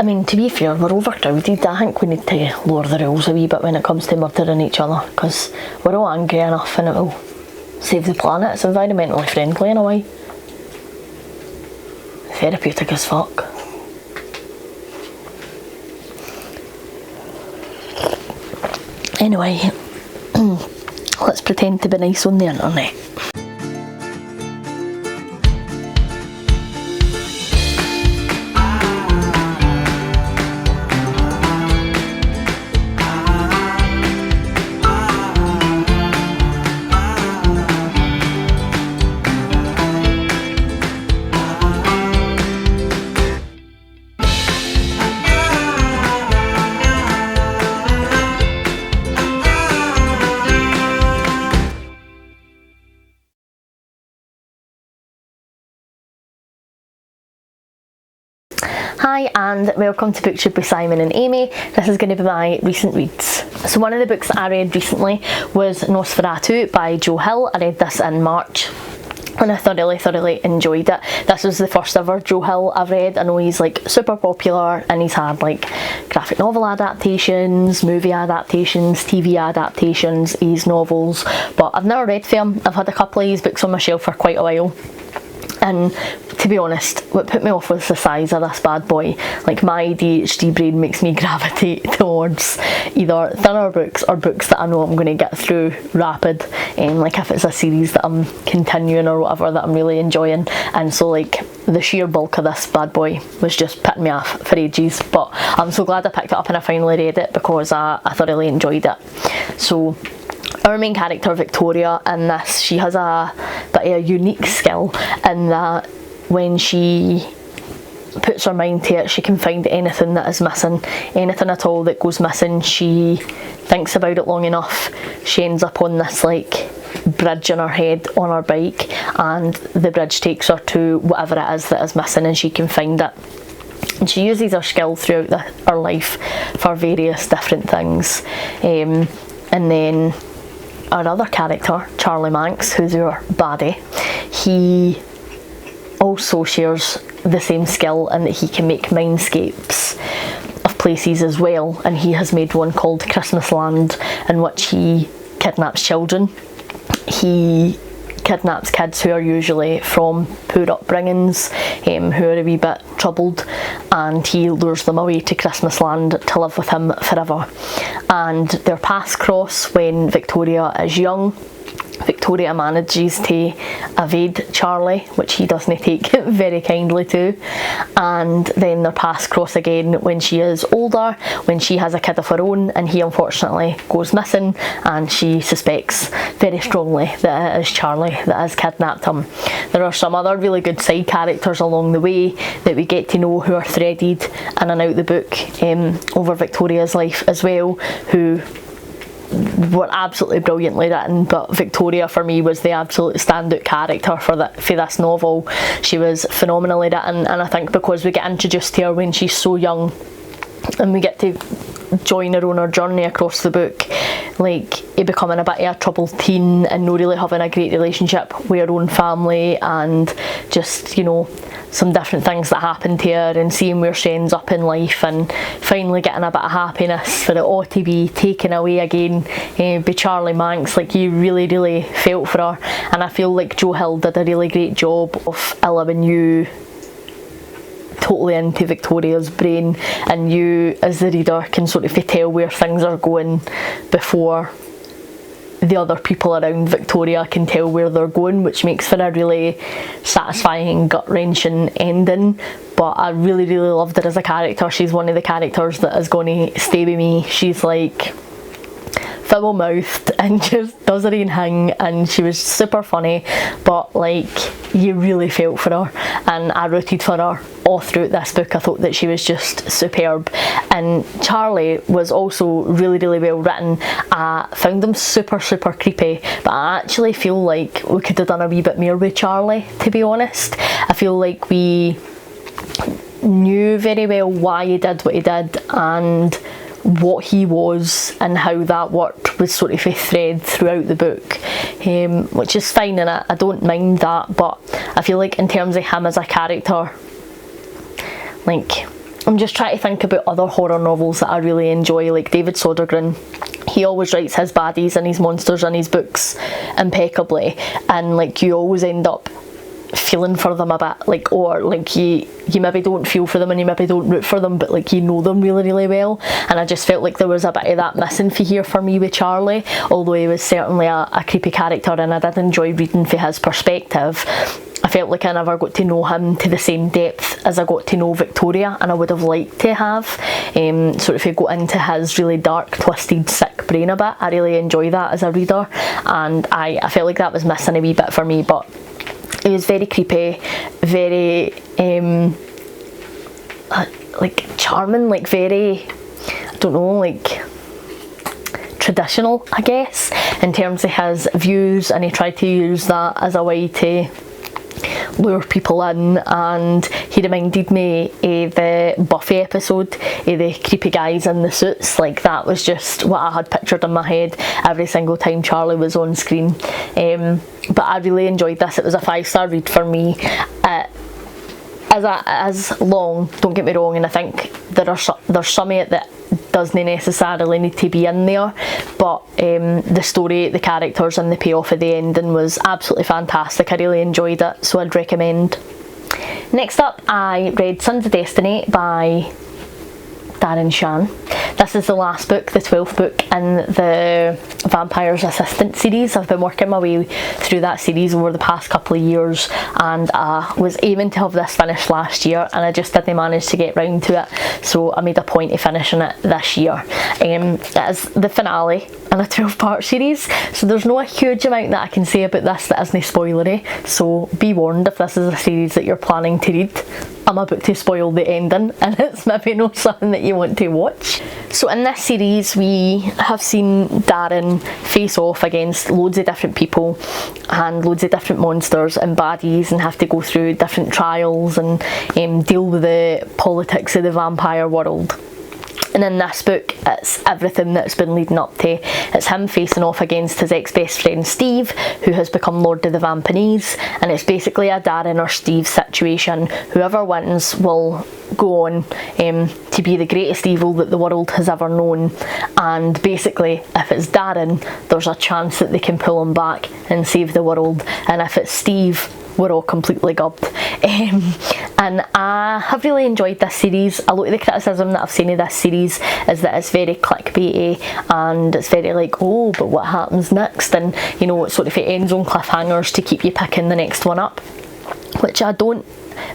I mean, to be fair, we're overcrowded. I think we need to lower the rules a wee bit when it comes to murdering each other, because we're all angry enough and it will save the planet. It's environmentally friendly in a way. Therapeutic as fuck. Anyway, let's pretend to be nice on the internet. Hi and welcome to Booktube with Simon and Amy. This is going to be my recent reads. So one of the books that I read recently was Nosferatu by Joe Hill. I read this in March and I thoroughly enjoyed it. This was the first ever Joe Hill I've read. I know he's like super popular and he's had like graphic novel adaptations, movie adaptations, TV adaptations, his novels, but I've never read for him. I've had a couple of his books on my shelf for quite a while. And to be honest, what put me off was the size of this bad boy. Like, my ADHD brain makes me gravitate towards either thinner books or books that I know I'm going to get through rapid. Like if it's a series that I'm continuing or whatever that I'm really enjoying. And so like the sheer bulk of this bad boy was just putting me off for ages. But I'm so glad I picked it up and I finally read it because I thoroughly enjoyed it. So our main character, Victoria, in this, she has a bit of a unique skill in that when she puts her mind to it, she can find anything that is missing, anything at all that goes missing. She thinks about it long enough, she ends up on this like bridge in her head on her bike, and the bridge takes her to whatever it is that is missing and she can find it. And she uses her skill throughout her life for various different things. And then our other character, Charlie Manx, who's our baddie, he also shares the same skill in that he can make mindscapes of places as well, and he has made one called Christmas Land in which he kidnaps children. He kidnaps kids who are usually from poor upbringings, who are a wee bit troubled, and he lures them away to Christmas Land to live with him forever. And their paths cross when Victoria is young. Victoria manages to evade Charlie, which he doesn't take very kindly to, and then their paths cross again when she is older, when she has a kid of her own and he unfortunately goes missing, and she suspects very strongly that it is Charlie that has kidnapped him. There are some other really good side characters along the way that we get to know who are threaded in and out the book over Victoria's life as well, who were absolutely brilliantly written, but Victoria for me was the absolute standout character for this novel. She was phenomenally written, and I think because we get introduced to her when she's so young and we get to join her on her journey across the book, like becoming a bit of a troubled teen and not really having a great relationship with her own family, and just, you know, some different things that happen to her, and seeing where she ends up in life and finally getting a bit of happiness for it all to be taken away again by Charlie Manx. Like, you really felt for her, and I feel like Joe Hill did a really great job of allowing you totally into Victoria's brain, and you as the reader can sort of tell where things are going before the other people around Victoria can tell where they're going, which makes for a really satisfying, gut-wrenching ending. But I really loved her as a character. She's one of the characters that is going to stay with me. She's like foul-mouthed and just does her own thing, and she was super funny, but like, you really felt for her, and I rooted for her all throughout this book. I thought that she was just superb. And Charlie was also really well written. I found him super creepy, but I actually feel like we could have done a wee bit more with Charlie, to be honest. I feel like we knew very well why he did what he did and what he was, and how that worked was sort of a thread throughout the book, which is fine, and I don't mind that. But I feel like in terms of him as a character, like, I'm just trying to think about other horror novels that I really enjoy, like David Sodergren. He always writes his baddies and his monsters and his books impeccably, and like you always end up feeling for them a bit, like, or like you maybe don't feel for them and you maybe don't root for them, but like you know them really, really well. And I just felt like there was a bit of that missing for here for me with Charlie, although he was certainly a creepy character and I did enjoy reading from his perspective. I felt like I never got to know him to the same depth as I got to know Victoria, and I would have liked to have. So if you go into his really dark, twisted, sick brain a bit, I really enjoy that as a reader, and I felt like that was missing a wee bit for me. But it was very creepy, very like charming, like very, I don't know, like traditional, I guess, in terms of his views, and he tried to use that as a way to lure people in. And he reminded me of the Buffy episode of the creepy guys in the suits. Like, that was just what I had pictured in my head every single time Charlie was on screen. But I really enjoyed this. It was a 5-star read for me. As long, don't get me wrong, and I think there's some of it that doesn't necessarily need to be in there, but the story, the characters and the payoff at the ending was absolutely fantastic. I really enjoyed it, so I'd recommend. Next up, I read Sons of Destiny by Darren Shan. This is the last book, the 12th book in the Vampire's Assistant series. I've been working my way through that series over the past couple of years, and I was aiming to have this finished last year and I just didn't manage to get round to it, so I made a point of finishing it this year. It is the finale in a 12-part series, so there's no a huge amount that I can say about this that isn't spoilery, so be warned if this is a series that you're planning to read. I'm about to spoil the ending and it's maybe not something that you want to watch. So in this series we have seen Darren face off against loads of different people and loads of different monsters and baddies, and have to go through different trials and deal with the politics of the vampire world. And in this book, it's everything that's been leading up to. It's him facing off against his ex-best friend Steve, who has become Lord of the Vampanese, and it's basically a Darren or Steve situation. Whoever wins will go on to be the greatest evil that the world has ever known, and basically if it's Darren, there's a chance that they can pull him back and save the world, and if it's Steve, we're all completely gubbed. And I have really enjoyed this series. A lot of the criticism that I've seen of this series is that it's very clickbaity and it's very like, oh, but what happens next? And you know, it sort of ends on cliffhangers to keep you picking the next one up, which I don't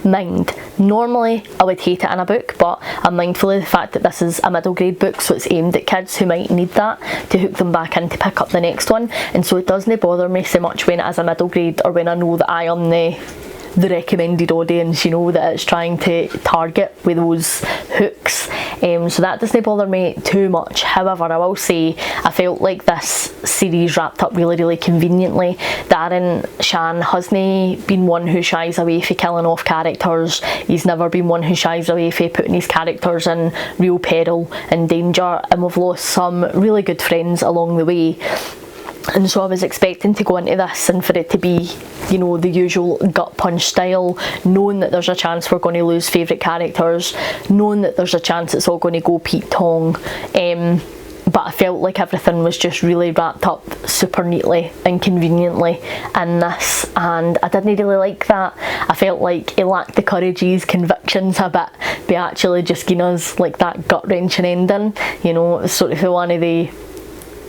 mind. Normally I would hate it in a book, but I'm mindful of the fact that this is a middle grade book, so it's aimed at kids who might need that to hook them back in to pick up the next one, and so it doesn't bother me so much when it is a middle grade, or when I know that I am the recommended audience, you know, that it's trying to target with those hooks. So that doesn't bother me too much. However, I will say I felt like this series wrapped up really, really conveniently. Darren Shan hasn't been one who shies away from killing off characters. He's never been one who shies away from putting his characters in real peril and danger, and we've lost some really good friends along the way. And so I was expecting to go into this and for it to be, you know, the usual gut punch style, knowing that there's a chance we're going to lose favourite characters, knowing that there's a chance it's all going to go Pete Tong. But I felt like everything was just really wrapped up super neatly and conveniently in this, and I didn't really like that. I felt like he lacked the courage of his convictions a bit, but actually just giving us like that gut-wrenching ending. You know, it was sort of one of the,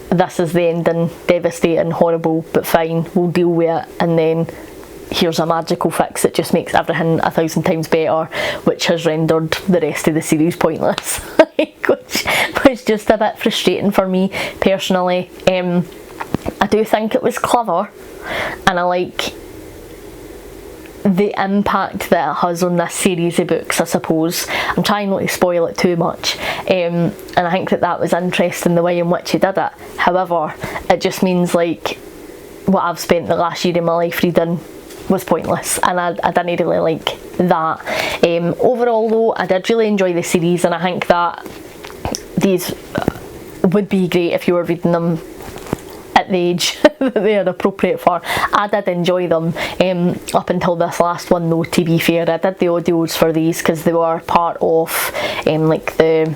this is the ending, devastating, horrible, but fine, we'll deal with it, and then here's a magical fix that just makes everything 1,000 times better, which has rendered the rest of the series pointless. Which was just a bit frustrating for me personally. I do think it was clever, and I like the impact that it has on this series of books, I suppose. I'm trying not to spoil it too much, and I think that was interesting the way in which he did it. However, it just means like what I've spent the last year of my life reading was pointless, and I didn't really like that. Overall though, I did really enjoy the series, and I think that these would be great if you were reading them at at the age that they are appropriate for. I did enjoy them up until this last one though, to be fair. I did the audios for these because they were part of like the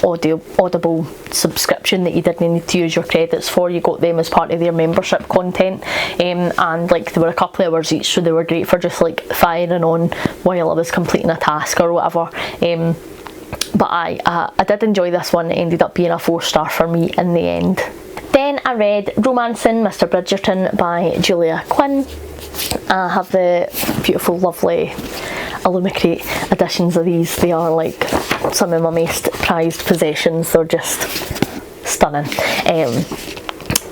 Audible subscription that you didn't need to use your credits for. You got them as part of their membership content, and like they were a couple of hours each, so they were great for just like firing on while I was completing a task or whatever. But I did enjoy this one. It ended up being a 4-star for me in the end. Then I read Romancing Mr. Bridgerton by Julia Quinn. I have the beautiful, lovely Illumicrate editions of these. They are like some of my most prized possessions. They're just stunning.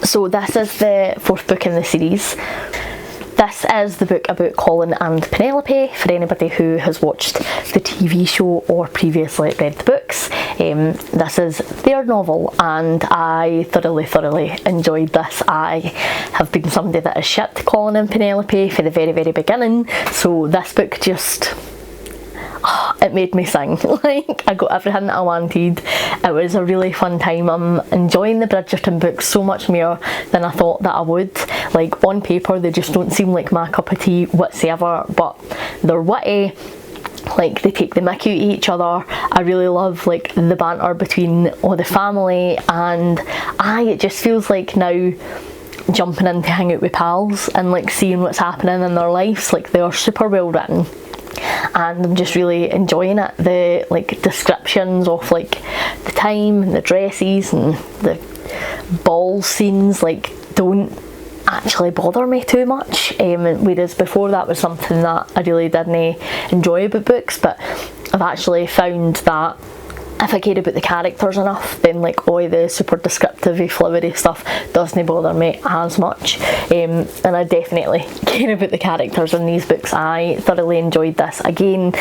So this is the 4th book in the series. This is the book about Colin and Penelope, for anybody who has watched the TV show or previously read the books. This is their novel, and I thoroughly enjoyed this. I have been somebody that has shipped Colin and Penelope for the very beginning, so this book just... it made me sing. Like, I got everything that I wanted. It was a really fun time. I'm enjoying the Bridgerton books so much more than I thought that I would. Like, on paper they just don't seem like my cup of tea whatsoever, but they're witty. Like, they take the mick out of each other. I really love like the banter between all the family, and it just feels like now jumping in to hang out with pals and like seeing what's happening in their lives. Like, they are super well written, and I'm just really enjoying it. The like descriptions of like the time and the dresses and the ball scenes like don't actually bother me too much, whereas before that was something that I really didn't enjoy about books. But I've actually found that if I care about the characters enough, then like all the super descriptive, flowery stuff doesn't bother me as much. And I definitely care about the characters in these books. I thoroughly enjoyed this. Again,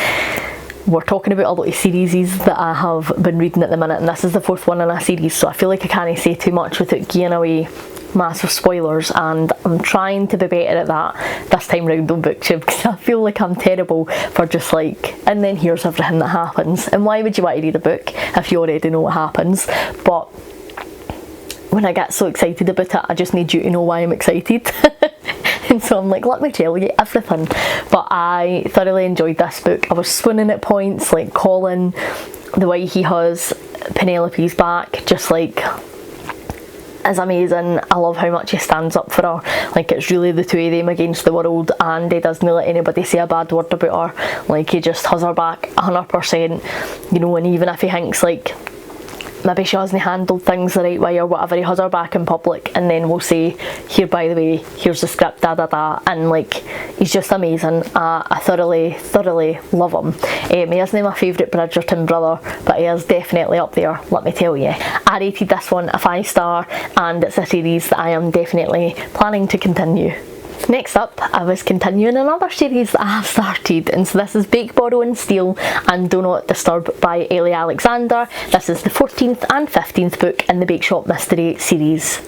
we're talking about a lot of series that I have been reading at the minute, and this is the 4th one in a series, so I feel like I can't say too much without giving away massive spoilers, and I'm trying to be better at that this time round on BookTube, because I feel like I'm terrible for just like, and then here's everything that happens. And why would you want to read a book if you already know what happens? But when I get so excited about it, I just need you to know why I'm excited. And so I'm like, let me tell you everything. But I thoroughly enjoyed this book. I was swooning at points, like Colin, the way he has Penelope's back, just like is amazing. I love how much he stands up for her. Like, it's really the two of them against the world, and he doesn't let anybody say a bad word about her. Like, he just has her back 100%, you know. And even if he thinks like maybe she hasn't handled things the right way or whatever, he has her back in public and then will say, here, by the way, here's the script, and like, he's just amazing. I thoroughly love him. He isn't my favourite Bridgerton brother, but he is definitely up there, let me tell you. I rated this one a 5-star, and it's a series that I am definitely planning to continue. Next up, I was continuing another series that I have started, and so this is Bake, Borrow and Steal and Do Not Disturb by Ellie Alexander. This is the 14th and 15th book in the Bake Shop Mystery series.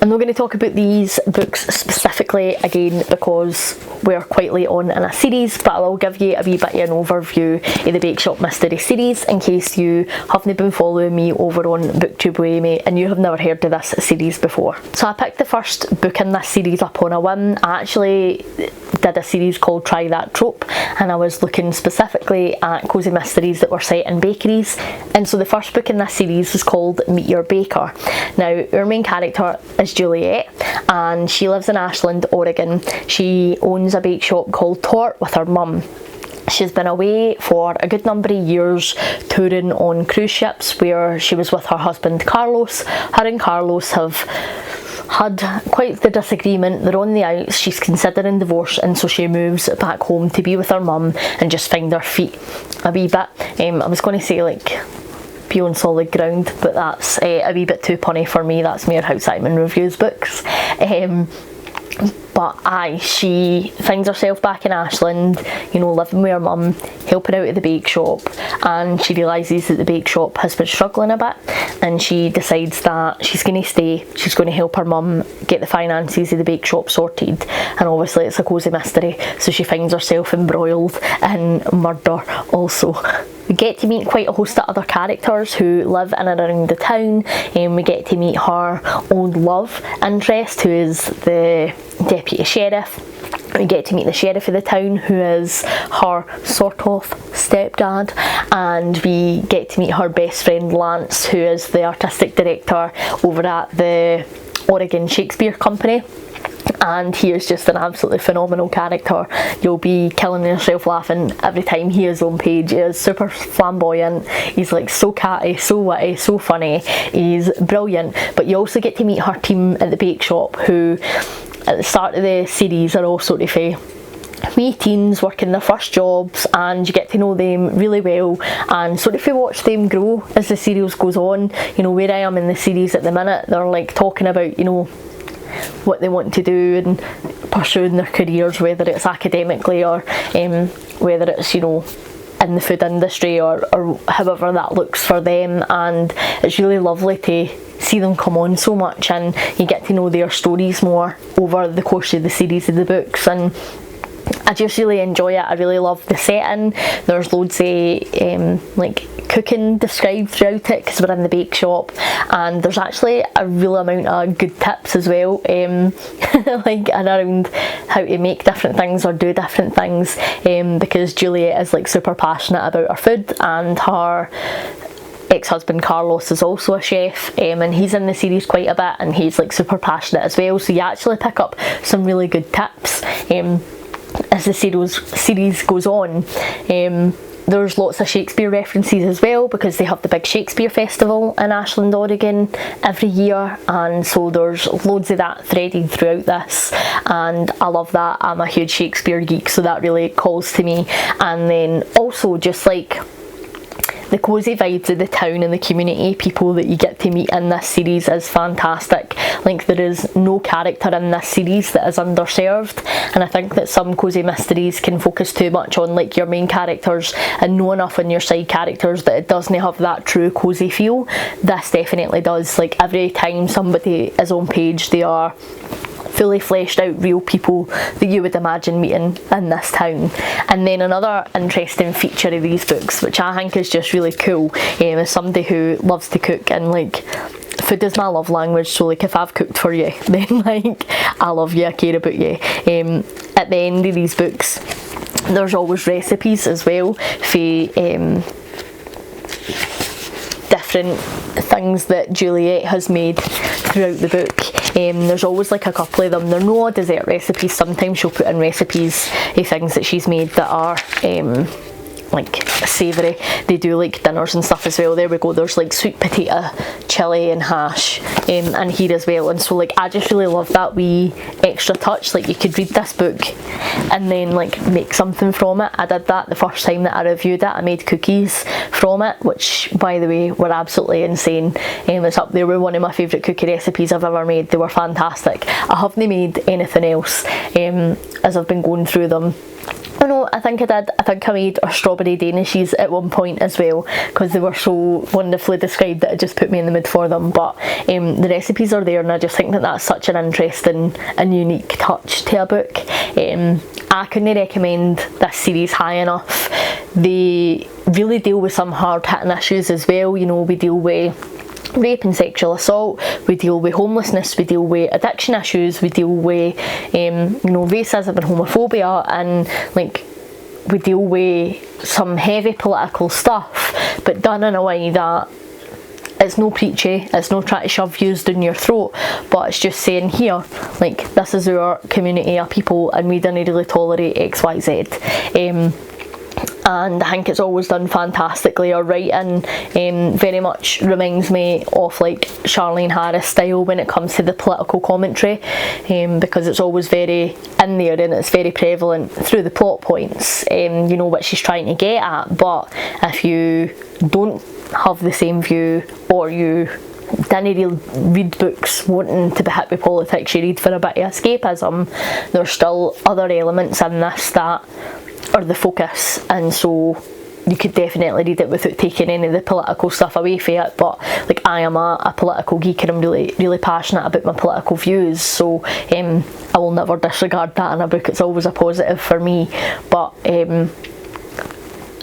I'm not going to talk about these books specifically again because we're quite late on in a series, but I will give you a wee bit of an overview of the Bake Shop Mystery series in case you haven't been following me over on BookTube with Amy and you have never heard of this series before. So I picked the first book in this series up on a whim. I actually did a series called Try That Trope, and I was looking specifically at cosy mysteries that were set in bakeries, and so the first book in this series was called Meet Your Baker. Now, our main character is Juliet, and she lives in Ashland, Oregon. She owns a bake shop called Tort with her mum. She's been away for a good number of years touring on cruise ships where she was with her husband Carlos. Her and Carlos have had quite the disagreement. They're on the outs. She's considering divorce, and so she moves back home to be with her mum and just find her feet a wee bit. I was going to say like be on solid ground, but that's a wee bit too punny for me. That's mere how Simon reviews books. But she finds herself back in Ashland, you know, living with her mum, helping out at the bake shop, and she realises that the bake shop has been struggling a bit, and she decides that she's going to stay. She's going to help her mum get the finances of the bake shop sorted, and obviously it's a cosy mystery, so she finds herself embroiled in murder also. We get to meet quite a host of other characters who live in and around the town, and we get to meet her old love interest, who is the deputy sheriff. We get to meet the sheriff of the town, who is her sort of stepdad, and we get to meet her best friend Lance, who is the artistic director over at the Oregon Shakespeare Company. And he is just an absolutely phenomenal character. You'll be killing yourself laughing every time he is on page. He is super flamboyant, he's like so catty, so witty, so funny, he's brilliant. But you also get to meet her team at the bake shop, who at the start of the series are all sort of wee teens working their first jobs, and you get to know them really well and sort of watch them grow as the series goes on. You know, where I am in the series at the minute, they're like talking about, you know, what they want to do and pursuing their careers, whether it's academically or whether it's, you know, in the food industry or however that looks for them. And it's really lovely to see them come on so much, and you get to know their stories more over the course of the series of the books. And I just really enjoy it. I really love the setting. There's loads of like cooking described throughout it, because we're in the bake shop, and there's actually a real amount of good tips as well, like around how to make different things or do different things, because Juliet is like super passionate about her food, and her ex-husband Carlos is also a chef, and he's in the series quite a bit, and he's like super passionate as well, so you actually pick up some really good tips as the series goes on. There's lots of Shakespeare references as well, because they have the big Shakespeare festival in Ashland, Oregon every year, and so there's loads of that threaded throughout this, and I love that. I'm a huge Shakespeare geek, so that really calls to me. And then also just like the cosy vibes of the town and the community people that you get to meet in this series is fantastic. Like, there is no character in this series that is underserved, and I think that some cosy mysteries can focus too much on like your main characters and know enough on your side characters that it doesn't have that true cosy feel. This definitely does. Like, every time somebody is on page, they are fully fleshed out real people that you would imagine meeting in this town. And then another interesting feature of these books, which I think is just really cool, as somebody who loves to cook, and like food is my love language, so like if I've cooked for you, then like I love you, I care about you. At the end of these books there's always recipes as well for different things that Juliet has made throughout the book. There's always like a couple of them. They're no dessert recipes. Sometimes she'll put in recipes of things that she's made that are like savoury. They do like dinners and stuff as well. There we go. There's like sweet potato, chilli and hash in here as well. And so like I just really love that wee extra touch. Like, you could read this book and then like make something from it. I did that the first time that I reviewed it. I made cookies from it, which by the way were absolutely insane. It's up there with one of my favourite cookie recipes I've ever made. They were fantastic. I haven't made anything else as I've been going through them. Oh no, I think I did. I think I made our strawberry danishes at one point as well, because they were so wonderfully described that it just put me in the mood for them. But the recipes are there, and I just think that that's such an interesting and unique touch to a book. I couldn't recommend this series high enough. They really deal with some hard hitting issues as well. You know, we deal with rape and sexual assault, we deal with homelessness, we deal with addiction issues, we deal with you know, racism and homophobia, and like we deal with some heavy political stuff, but done in a way that it's no preachy, it's no trying to shove views down your throat, but it's just saying, here, like, this is our community of people and we don't really tolerate XYZ. And I think it's always done fantastically. Her writing very much reminds me of like Charlene Harris style when it comes to the political commentary, because it's always very in there and it's very prevalent through the plot points, you know, what she's trying to get at. But if you don't have the same view, or you didn't really read books wanting to be hit with politics, you read for a bit of escapism, there's still other elements in this that are the focus, and so you could definitely read it without taking any of the political stuff away from it. But like, I am a political geek, and I'm really passionate about my political views, so I will never disregard that in a book. It's always a positive for me. But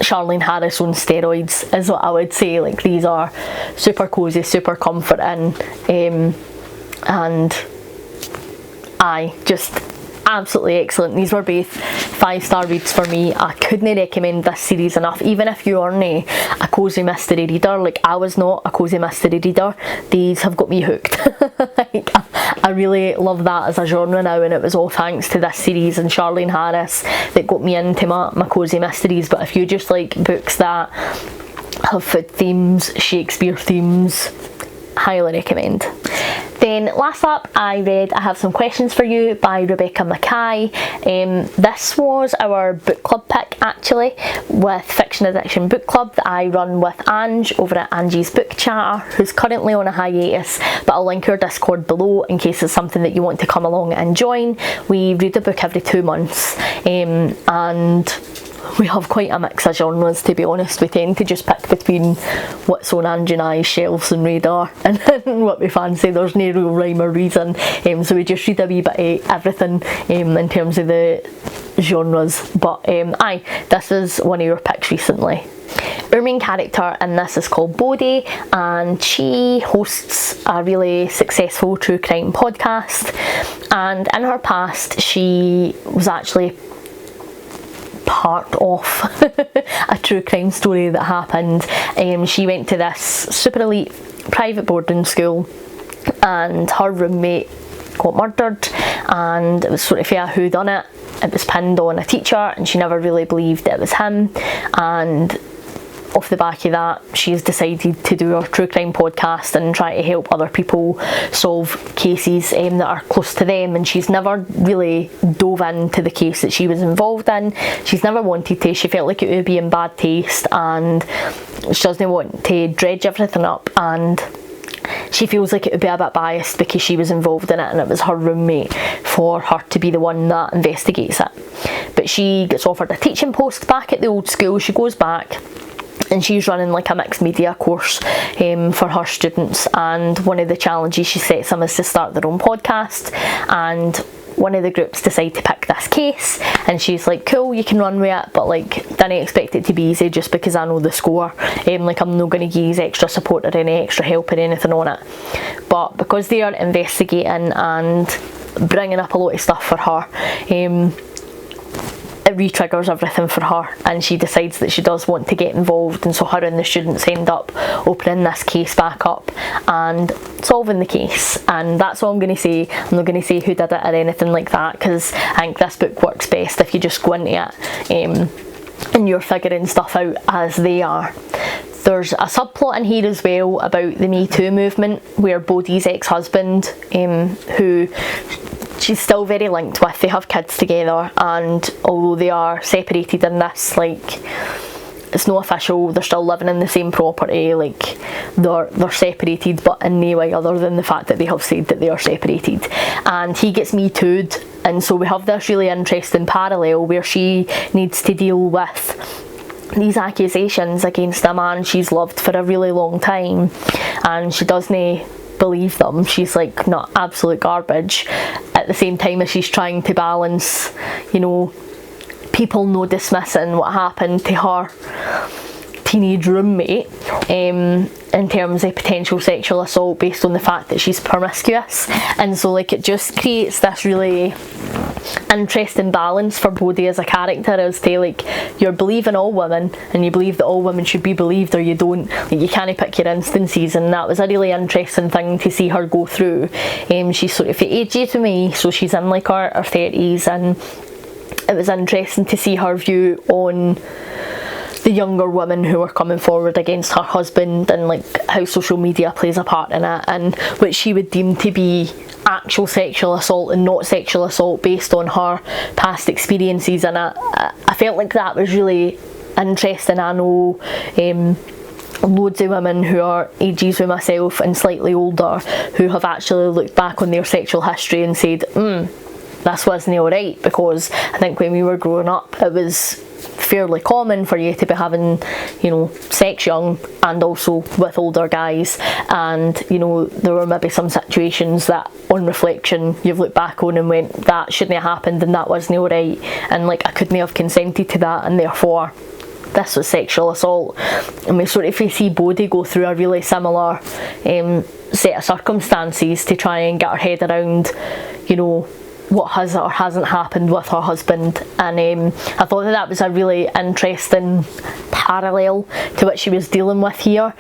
Charlene Harris on steroids is what I would say. Like, these are super cosy, super comforting, and just absolutely excellent. These were both 5-star reads for me. I couldn't recommend this series enough. Even if you aren't a cosy mystery reader, like I was not a cosy mystery reader, these have got me hooked. Like, I really love that as a genre now, and it was all thanks to this series and Charlene Harris that got me into my cosy mysteries. But if you just like books that have food themes, Shakespeare themes, highly recommend. Then last up, I read I Have Some Questions For You by Rebecca Mackay. This was our book club pick actually, with Fiction Addiction Book Club that I run with Ange over at Angie's Book Chatter, who's currently on a hiatus, but I'll link her Discord below in case it's something that you want to come along and join. We read a book every 2 months, and we have quite a mix of genres, to be honest. We tend to just pick between what's on Angie and I's shelves and radar and what we fancy. There's no real rhyme or reason, so we just read a wee bit of everything in terms of the genres. But this was one of your picks recently. Our main character in this is called Bodhi, and she hosts a really successful true crime podcast, and in her past she was actually part of a true crime story that happened. She went to this super elite private boarding school, and her roommate got murdered, and it was sort of a whodunit. It was pinned on a teacher, and she never really believed it was him, and off the back of that, she's decided to do her true crime podcast and try to help other people solve cases that are close to them. And she's never really dove into the case that she was involved in. She's never wanted to. She felt like it would be in bad taste, and she doesn't want to dredge everything up, and she feels like it would be a bit biased because she was involved in it and it was her roommate for her to be the one that investigates it. But she gets offered a teaching post back at the old school. She goes back, and she's running like a mixed media course for her students, and one of the challenges she sets them is to start their own podcast, and one of the groups decide to pick this case, and she's like, cool, you can run with it, but like, don't expect it to be easy just because I know the score. Like, I'm not going to give you extra support or any extra help or anything on it. But because they are investigating and bringing up a lot of stuff for her, it re-triggers everything for her, and she decides that she does want to get involved, and so her and the students end up opening this case back up and solving the case. And that's all I'm going to say. I'm not going to say who did it or anything like that, because I think this book works best if you just go into it and you're figuring stuff out as they are. There's a subplot in here as well about the Me Too movement, where Bodhi's ex-husband, who she's still very linked with, they have kids together, and although they are separated in this, like, it's no official, they're still living in the same property, like they're separated, but in no way other than the fact that they have said that they are separated. And he gets Me Too'd, and so we have this really interesting parallel where she needs to deal with these accusations against a man she's loved for a really long time, and she doesn't believe them. She's like, not absolute garbage, at the same time as she's trying to balance, you know, people no dismissing what happened to her teenage roommate in terms of potential sexual assault based on the fact that she's promiscuous. And so like, it just creates this really interesting balance for Bodhi as a character, as to like, you're believing all women and you believe that all women should be believed, or you don't. Like, you can't pick your instances, and that was a really interesting thing to see her go through. She's sort of the age to me, so she's in like her 30s, and it was interesting to see her view on the younger women who are coming forward against her husband, and like how social media plays a part in it, and what she would deem to be actual sexual assault and not sexual assault based on her past experiences. And I felt like that was really interesting. I know loads of women who are ages with myself and slightly older who have actually looked back on their sexual history and said, this wasn't alright, because I think when we were growing up it was fairly common for you to be having, you know, sex young and also with older guys, and you know, there were maybe some situations that on reflection you've looked back on and went, that shouldn't have happened and that wasn't alright, and like, I couldn't have consented to that, and therefore this was sexual assault, and we sort of see Bodhi go through a really similar set of circumstances to try and get her head around, you know, what has or hasn't happened with her husband. And I thought that was a really interesting parallel to what she was dealing with here.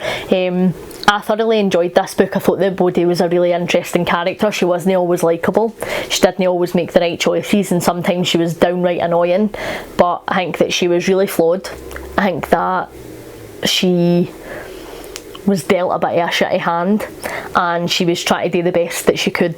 I thoroughly enjoyed this book. I thought that Bodhi was a really interesting character. She wasn't always likeable, she didn't always make the right choices, and sometimes she was downright annoying, but I think that she was really flawed. I think that she was dealt a bit of a shitty hand, and she was trying to do the best that she could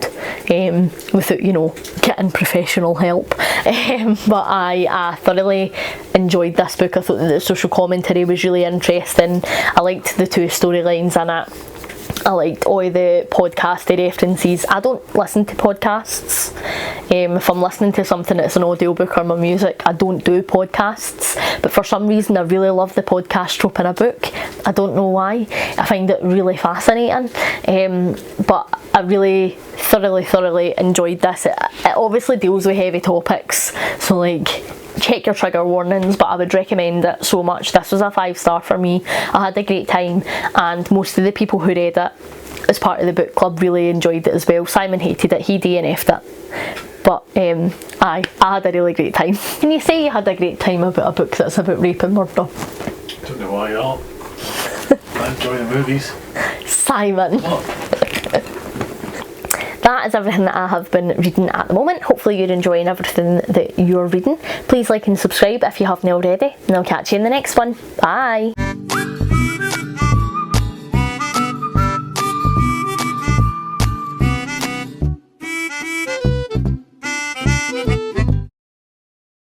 without, you know, getting professional help. But I thoroughly enjoyed this book. I thought that the social commentary was really interesting. I liked the two storylines in it. I liked all the podcasty references. I don't listen to podcasts. If I'm listening to something that's an audiobook or my music, I don't do podcasts. But for some reason, I really love the podcast trope in a book. I don't know why. I find it really fascinating. But I really thoroughly enjoyed this. It obviously deals with heavy topics, so like, check your trigger warnings, but I would recommend it so much. This was a 5-star for me. I had a great time, and most of the people who read it as part of the book club really enjoyed it as well. Simon hated it, he DNF'd it, but I had a really great time. Can you say you had a great time about a book that's about rape and murder? Don't know why not. I enjoy the movies. Simon. What? That is everything that I have been reading at the moment. Hopefully you're enjoying everything that you're reading. Please like and subscribe if you haven't already, and I'll catch you in the next one. Bye!